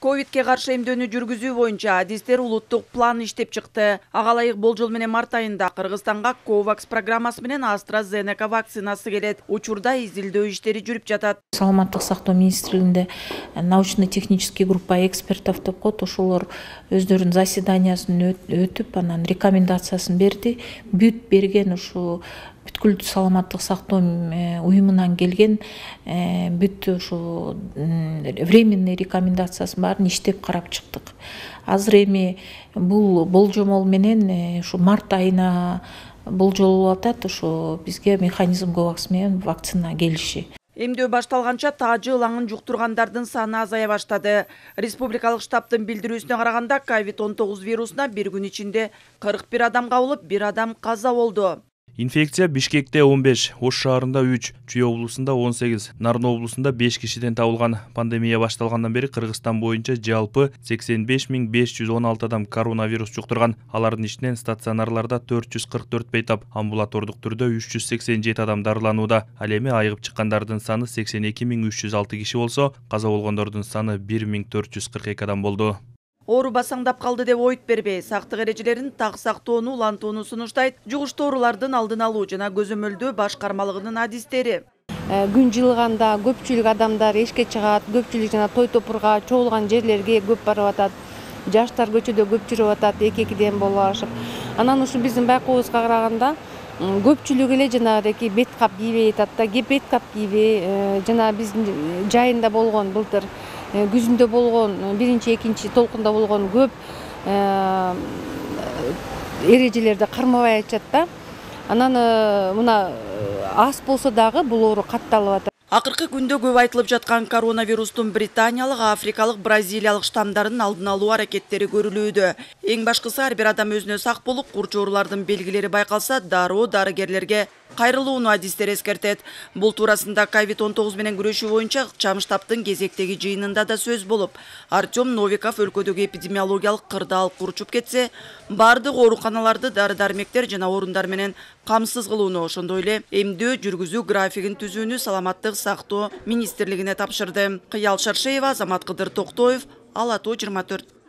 Ковидке каршы эмдөөнү жүргүзүү боюнча адистер улуттук план иштеп чыкты. Ага ылайык болжол менен март айында Кыргызстанга COVAX программасы менен AstraZeneca вакцинасы келет. Учурда изилдөө иштери жүрүп жатат. Саламаттык сактоо министрлигинде научно-технический группа экспертов деп коет. Ошолор өздөрүнүн заседаниясын өтүп, анан рекомендациясын берди. Бүт берген ушу бүткүл саламаттык сактоо уюмунан келген бүт ушу временный рекомендациясын баарын иштеп карап чыктык. Азыр эми бул болжомол менен ушу март айына болжолуп атат, ушу бизге механизм COVAX менен вакцина келиши. Эмдөө башталганча таажы ылаңын жуктургандардын саны азая баштады. Республикалык штабтын билдирүүсүнө караганда COVID-19 вирусуна бир күн ичинде 41 адам кабылып, 1 адам каза болду. Инфекция Бишкекте 15, Ош шаарында 3, Чүй облусунда 18, Нарын облусунда 5 кишиден табылган. Пандемия башталгандан бери Кыргызстан боюнча жалпы 85 516 адам коронавирус жуктурган. Алардын ичинен стационарларда 444 бейтап, амбулатордук түрдө 387 адам дарыланууда. Ал эми айыгып чыккандардын саны 82 306 киши болсо, каза болгондордун саны 1442 адам болду. Оору басаңдап калды деп ойт бербей, сактык эрежелерин так сактоону, улантууну сунуштайт жугуштуу оорулардын алдын алуу жана көзөмөлдөө башкармалыгынын адистери. Күн жылганда көпчүлүк адамдар эшикке чыгат, көпчүлүк жана той топурга чогулган жерлерге көп барып атат. Жаштар көчөдө көп жүрүп атат, эки-экиден болуп ашып. Анан ушу биздин байкообузга караганда көпчүлүк эле жанагыдеки бет кап кийбей атат да, бет кап кийбей, жана биздин жайында болгон былтыр күзүндө болгон биринчи, экинчи толкунда болгон көп эрежелерди кармабай атышат да. Анан мына аз болсо дагы бул оору катталып атат. Акыркы күндө көп айтылып жаткан коронавирустун британиялык, африкалык, бразилиялык штамдарын алдын алуу аракеттери көрүлүүдө. Эң башкысы ар бир адам өзүнө сак болуп, курч оорулардын белгилери байкалса, дароо дарыгерлерге кайрылууну адистер эскертет. Бул туурасында COVID-19 менен күрөшүү боюнча ыкчам штабтын кезектеги жыйынында да сөз болуп, Артем Новиков өлкөдөгү эпидемиологиялык кырды алып курчуп кетсе, бардык ооруканаларды дары-дармектер жана орундар менен камсыз кылууну, ошондой эле эмдөө жүргүзүү графигин түзүүнү Саламаттык сактоо министрлигине тапшырды. Кыял Шаршеева, Азамат Кыдыр Токтоев, Ала Тоо 24.